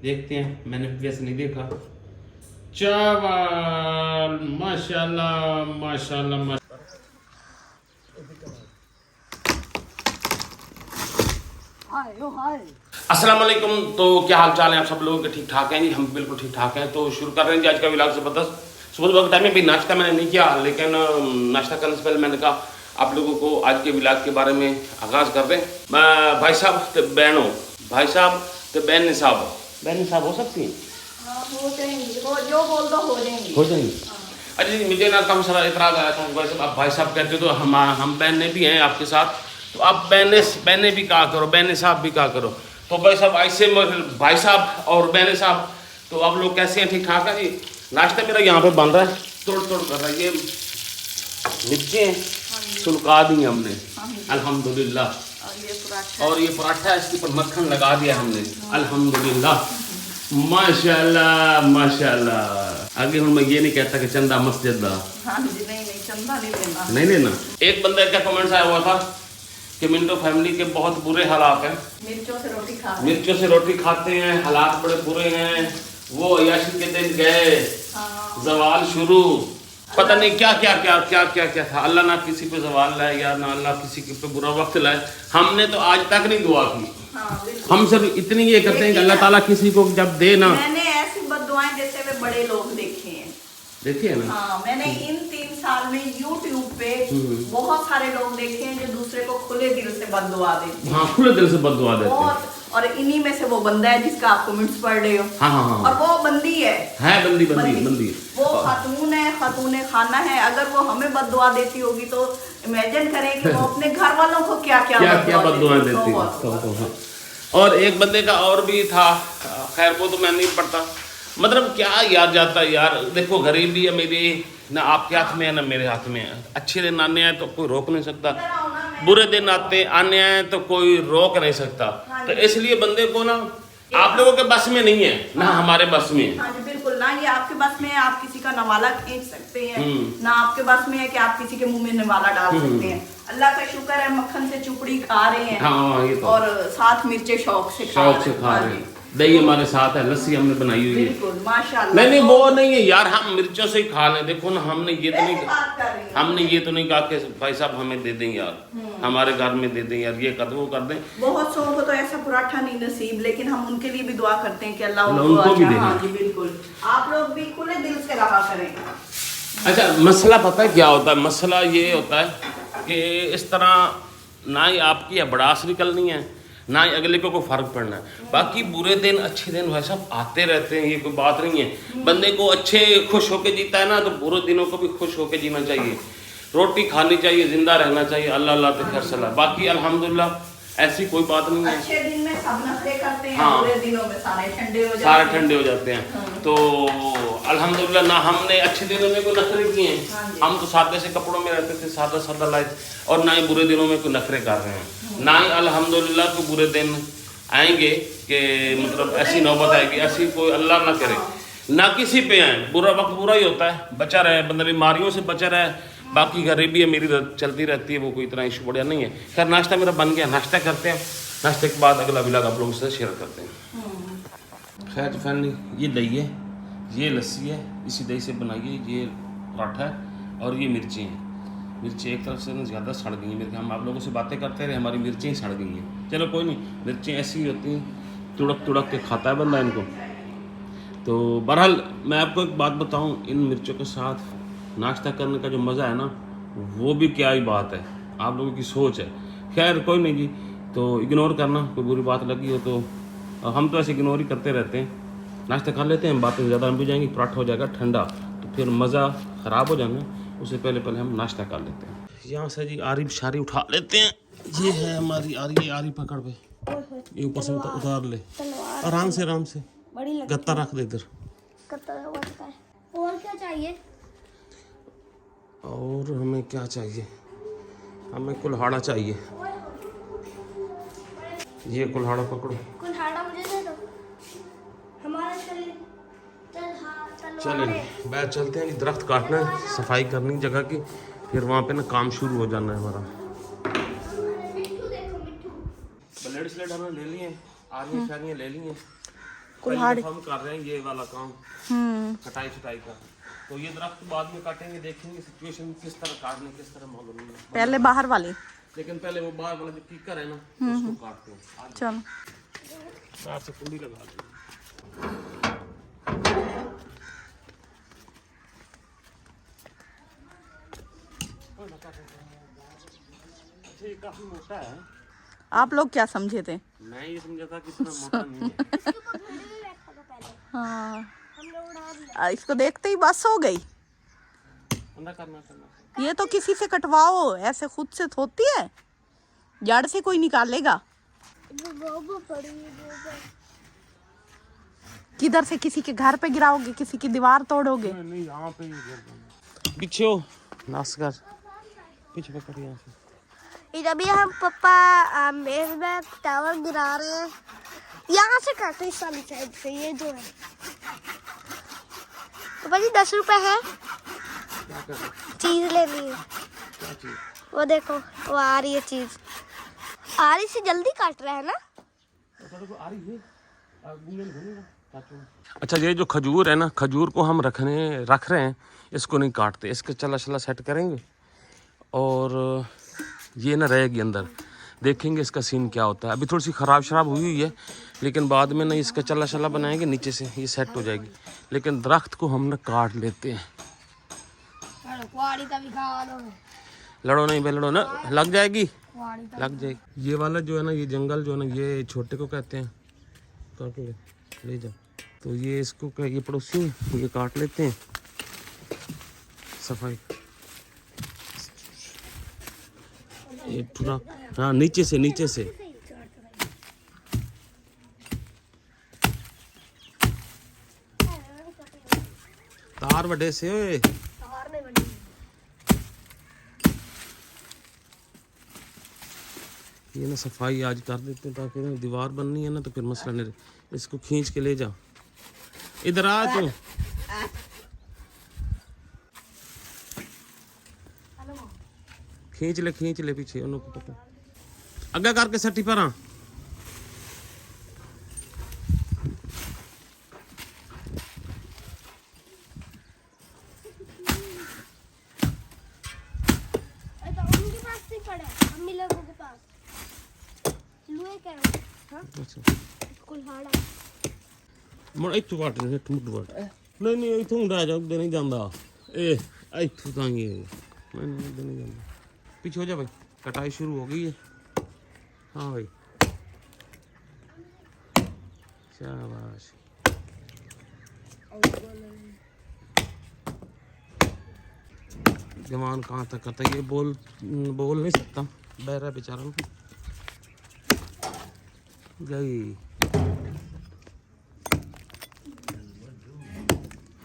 देखते हैं, मैंने वैसे नहीं देखा। चावल माशाल्लाह माशाल्लाह माशाल्लाह। अस्सलाम वालेकुम। तो क्या हाल चाल है आप सब लोगों के? ठीक ठाक हैं जी, हम बिल्कुल ठीक ठाक हैं। तो शुरू कर रहे हैं जी आज का व्लॉग ज़बरदस्त। सुबह सुबह के टाइम में भी नाश्ता मैंने नहीं किया, लेकिन नाश्ता करने से पहले मैंने कहा आप लोगों को आज के व्लॉग के बारे में आगाज़ कर दें। भाई साहब तो बहनों, भाई साहब तो बहन साहब हो सकती हैं? हो जाएंगी, जो बोल दो हो जाएंगी। अच्छा जी, मुझे ना काफ़ी सारा इतराज़ आया था, वैसे आप भाई साहब कहते हो तो हम बहनें भी हैं आपके साथ, तो आप बहनें भी कहा करो, बहनें साहब भी कहा करो। तो भाई साहब ऐसे भाई साहब और बहनें साहब, तो आप लोग कैसे हैं? ठीक ठाक है जी। नाश्ता मेरा यहाँ पे बन रहा है, तोड़ कर रहा है। ये मिर्चें सुलका दी हमने अल्हम्दुलिल्लाह, और ये पराठा है, इसके ऊपर मक्खन लगा दिया हमने अल्हम्दुलिल्लाह। माशाल्लाह माशाल्लाह। आगे मैं ये नहीं कहता कि चंदा मस्जिद दा, नहीं चंदा नहीं लेना। एक बंदे का कमेंट्स आया हुआ था कि मिंटो फैमिली के बहुत बुरे हालात हैं, मिर्चों से रोटी खाते हैं, हालात बड़े बुरे हैं। वो अय्याशी के दिन गए, जवाल शुरू, पता नहीं क्या था। अल्लाह ना किसी पे जवाल लाए या ना अल्लाह किसी के पे बुरा वक्त लाए। हमने तो आज तक नहीं दुआ की। हम सब इतनी ये करते हैं कि अल्लाह ताला किसी को जब दे ना। मैंने ऐसी बद्दुआएं देते हुए बड़े लोग देखे हैं, देखिए ना। हाँ, मैंने इन 3 साल में YouTube पे बहुत सारे लोग देखे हैं जो दूसरे को खुले दिल से बद्दुआ देते हैं। हाँ, खुले दिल से बद्दुआ देते हैं। बहुत, और इन्हीं में से वो बंदा है जिसका आप कमेंट्स पढ़ रहे हो। हाँ। और वो बंदी है बंदी। वो खातून खाना है। अगर वो हमें बद्दुआ देती होगी तो इमेजिन करें कि वो अपने घर वालों को क्या बद्दुआ देती है। और एक बंदे का और भी था, खैर वो तो मैं नहीं पढ़ता। मतलब क्या याद जाता है यार। देखो गरीबी है मेरी, ना आपके हाथ में है ना मेरे हाथ में है। अच्छे दिन आने हैं तो कोई रोक नहीं सकता, बुरे दिन आने हैं तो कोई रोक नहीं सकता। तो इसलिए बंदे को ना आप लोगों के बस में नहीं है, ना हमारे बस में है। हाँ जी बिल्कुल, ना ये आपके बस में है आप किसी का नवाला खींच सकते हैं, ना आपके बस में है कि आप किसी के मुंह में नवाला डाल सकते हैं। अल्लाह का शुक्र है मक्खन से चुपड़ी खा रहे हैं। हाँ, ये तो। और साथ मिर्चे शौक से खा रहे हैं। दही हमारे साथ है, लस्सी हमने बनाई हुई है। बिल्कुल माशाल्लाह। नहीं वो नहीं है यार, हम मिर्चों से ही खा लें। देखो ना, हमने ये तो नहीं कहा कि भाई साहब हमें दे दें यार, हमारे घर में दे दें यार, ये कर दो वो कर दें। बहुत सौ को तो ऐसा पराठा नहीं नसीब, लेकिन हम उनके लिए भी दुआ करते हैं कि अल्लाह उनको भी दे। हाँ जी बिल्कुल, आप लोग भी खुले दिल से रहा करें। अच्छा, मसला पता है क्या होता है? मसला ये होता है कि इस तरह ना ही आपकी बड़ास निकलनी है, ना ही अगले को फ़र्क पड़ना है। बाकी बुरे दिन अच्छे दिन वैसा आते रहते हैं, ये कोई बात नहीं है। बंदे को अच्छे खुश होके जीता है ना, तो बुरे दिनों को भी खुश होके जीना चाहिए। रोटी खानी चाहिए, जिंदा रहना चाहिए। अल्लाह तो खैर सलाह। बाकी अल्हम्दुलिल्लाह ऐसी कोई बात नहीं है। अच्छे दिन में सब नखरे करते हैं, हाँ, बुरे दिनों में सारे ठंडे हो जाते हैं। तो अल्हम्दुलिल्लाह ना हमने अच्छे दिनों में कोई नखरे किए हैं। हम तो सादे से कपड़ों में रहते थे, सादा लाइफ, और ना ही बुरे दिनों में कोई नखरे कर रहे हैं। ना ही अल्हम्दुलिल्लाह कोई बुरे दिन आएंगे कि मतलब ऐसी नौबत आएगी, ऐसी कोई अल्लाह ना करे, ना किसी पे आए। बुरा वक्त बुरा ही होता है, बचा रहे बंदा, बीमारियों से बचा रहे। बाकी गरीबी है मेरी चलती रहती है, वो कोई इतना इशू बढ़िया नहीं है। खैर नाश्ता मेरा बन गया, नाश्ता करते हैं, नाश्ते के बाद अगला व्लॉग आप लोगों से शेयर करते हैं। खैर फैमिली, ये दही है, ये लस्सी है, इसी दही से बनाइए, ये पराठा है, और ये मिर्ची हैं। मिर्ची एक तरफ से ना ज़्यादा सड़ गई हैं मेरे। हम आप लोगों से बातें करते रहे, हमारी मिर्चें ही सड़ गई हैं। चलो कोई नहीं, मिर्चें ऐसी ही होती हैं, तुड़क के खाता है बंदा इनको। तो बहरहाल मैं आपको एक बात बताऊँ, इन मिर्चों के साथ नाश्ता करने का जो मज़ा है ना, वो भी क्या ही बात है। आप लोगों की सोच है। खैर कोई नहीं जी, तो इग्नोर करना, कोई बुरी बात लगी हो तो। हम तो ऐसे इग्नोर ही करते रहते हैं। नाश्ता खा लेते हैं, बातें ज़्यादा लंबी जाएंगी, पराठा हो जाएगा ठंडा, तो फिर मज़ा ख़राब हो जाना। उससे पहले हम नाश्ता कर लेते हैं। यहाँ से जी आरी शारी उठा लेते हैं। ये है हमारी आरी पकड़ पे, ये ऊपर से उतार ले, आराम से गत्ता रख दे इधर। और क्या चाहिए? और हमें क्या चाहिए? हमें कुल्हाड़ा चाहिए। ये कुल्हाड़ा पकड़ो। कुल्हाड़ा मुझे दे दो। हमारा चलें बैठ चलते हैं। दरख्त काटना है, सफाई करनी जगह की, फिर वहाँ पे ना काम शुरू हो जाना है हमारा। ब्लेड स्लेट हमने ले लिए, आरियाँ शारियाँ ले लिए। कुल्हाड़ी हम कर रहे हैं ये वाला काम, कटाई छटाई का। तो ये दरख्त बाद में काटेंगे, देखेंगे सिचुएशन किस तरह काटने, किस तरह मालूम नहीं है। पहले बाहर वाली, लेकिन पहले वो बाहर वाला जो कीकर है ना उसको काटते हैं। चलो साथ से कुंडी लगा देंगे। अच्छा, ये काफी मोटा है। आप लोग क्या समझे थे? मैं ये समझा था कि इतना मोटा नहीं है। हाँ, इसको देखते ही बस हो गई। करना ये तो किसी से कटवाओ, ऐसे खुद से होती है, जड़ से कोई निकालेगा किधर से? किसी के घर पे गिराओगे, किसी की दीवार तोड़ोगे? नहीं, यहाँ पे पीछे हो नासकर, पीछे पकड़ यहाँ से। अभी हम पापा मेज में टावर गिरा रहे हैं, यहाँ से काटे इस वाली साइड से। ये जो है पापा जी 10 रुपए है, चीज लेनी है। वो देखो वो आ रही है चीज, आ रही से जल्दी काट रहा है ना। अच्छा, ये जो खजूर है ना, खजूर को हम रख रहे हैं, इसको नहीं काटते, इसके चला चला सेट करेंगे और ये ना रहेगी अंदर। देखेंगे इसका सीन क्या होता है। अभी थोड़ी सी ख़राब शराब हुई है, लेकिन बाद में ना इसका चला चला बनाएंगे, नीचे से ये सेट हो जाएगी। लेकिन दरख्त को हम ना काट लेते हैं। लड़ो नहीं भाई, लड़ो ना, लग जाएगी, लग जाएगी। ये वाला जो है ना, ये जंगल जो है ना, ये छोटे को कहते हैं। काट ले जा। तो ये इसको ये पड़ोसी ये काट लेते हैं, सफाई ये पूरा। हाँ, नीचे से तार बड़े से ओए। ये ना सफाई आज कर देते हैं, ताकि ना दीवार बननी है ना तो फिर मसला नहीं। इसको खींच के ले जा, इधर आ तू। खींच ले पीछे, उनको पकड़ अग्गा करके सट्टी पर। ਇੱਥੋਂ ਵੱਟ ਨਹੀਂ, ਨਹੀਂ ਇੱਥੋਂ ਹੁੰਦਾ ਜਾ, ਉੱਧਰ ਨਹੀਂ ਜਾਂਦਾ। ਇਹ ਇੱਥੋਂ ਤਾਂ ਹੀ नहीं जाना। पीछे हो जा भाई, कटाई शुरू हो गई है। हाँ भाई, शाबाश। जवान कहाँ तक करता है, ये बोल नहीं सकता, बहरा बेचारा गई।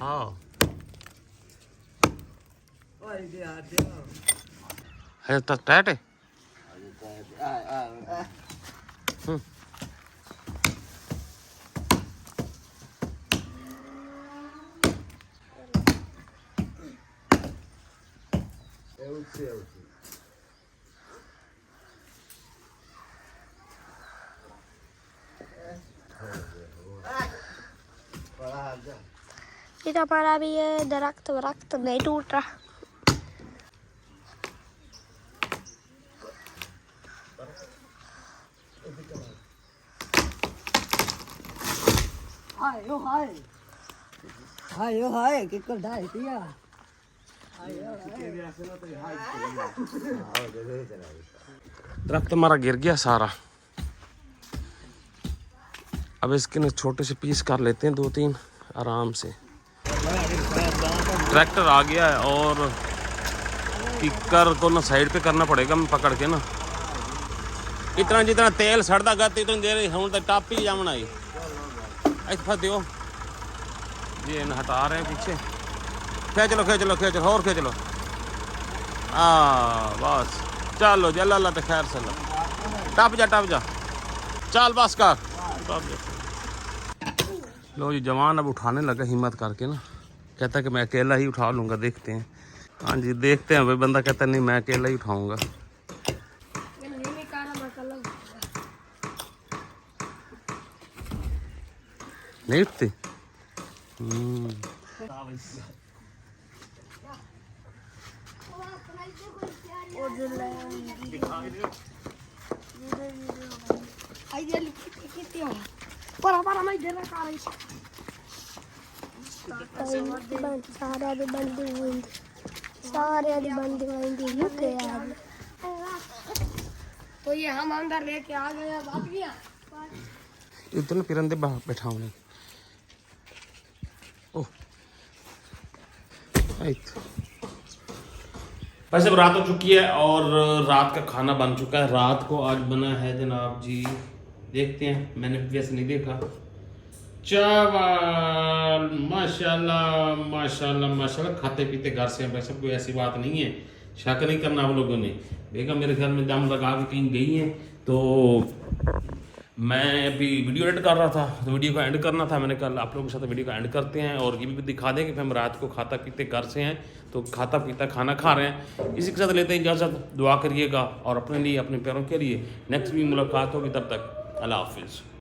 हाँ है तक टाइट है। ये तो हमारा भी ये दरख्त नहीं टूट रहा। हाय कितना ढाई दिया। दरख्त हमारा गिर गया सारा। अब इसके ना छोटे से पीस कर लेते हैं, 2-3 आराम से। ट्रैक्टर आ गया है और किकर को ना साइड पे करना पड़ेगा, मैं पकड़ के ना। इतना जितना तेल सड़ता गया इतनी देर हम तो टाप ही जामना ही ऐसा दो। ये न हटा रहे हैं पीछे, खींच लो और खींच लो। बस चलो जल अल्लाह तो खैर से टप जा चल बस कर। लो जी, जवान अब उठाने लगा हिम्मत करके ना, कहता कि मैं अकेला ही उठा लूँगा। देखते हैं। हाँ जी, देखते हैं भाई। बंदा कहता नहीं मैं अकेला ही उठाऊँगा। नहीं उठते। तो ये हम अंदर लेके आ गए। बात किया इतने पिरंदे बाहर बैठा हूँ। ओह वैसे अब रात हो चुकी है और रात का खाना बन चुका है। रात को आज बना है जनाब जी, देखते हैं, मैंने वैसे नहीं देखा, चावल माशाल्लाह माशाल्लाह माशाल्लाह, खाते पीते घर से हैं, वैसे कोई ऐसी बात नहीं है, शक नहीं करना आप लोगों ने। बेगम मेरे ख्याल में दम लगा के कहीं गई है, तो मैं अभी वीडियो एडिट कर रहा था, तो वीडियो को एंड करना था, मैंने कल आप लोगों के साथ वीडियो को एंड करते हैं और ये भी दिखा दें कि हम रात को खाता पीते घर से हैं, तो खाता पीता खाना खा रहे हैं। इसी के साथ लेते हैं इजाज़त, दुआ करिएगा और अपने लिए अपने पैरों के लिए। नेक्स्ट भी मुलाकात होगी, तब तक अल्लाह हाफिज़।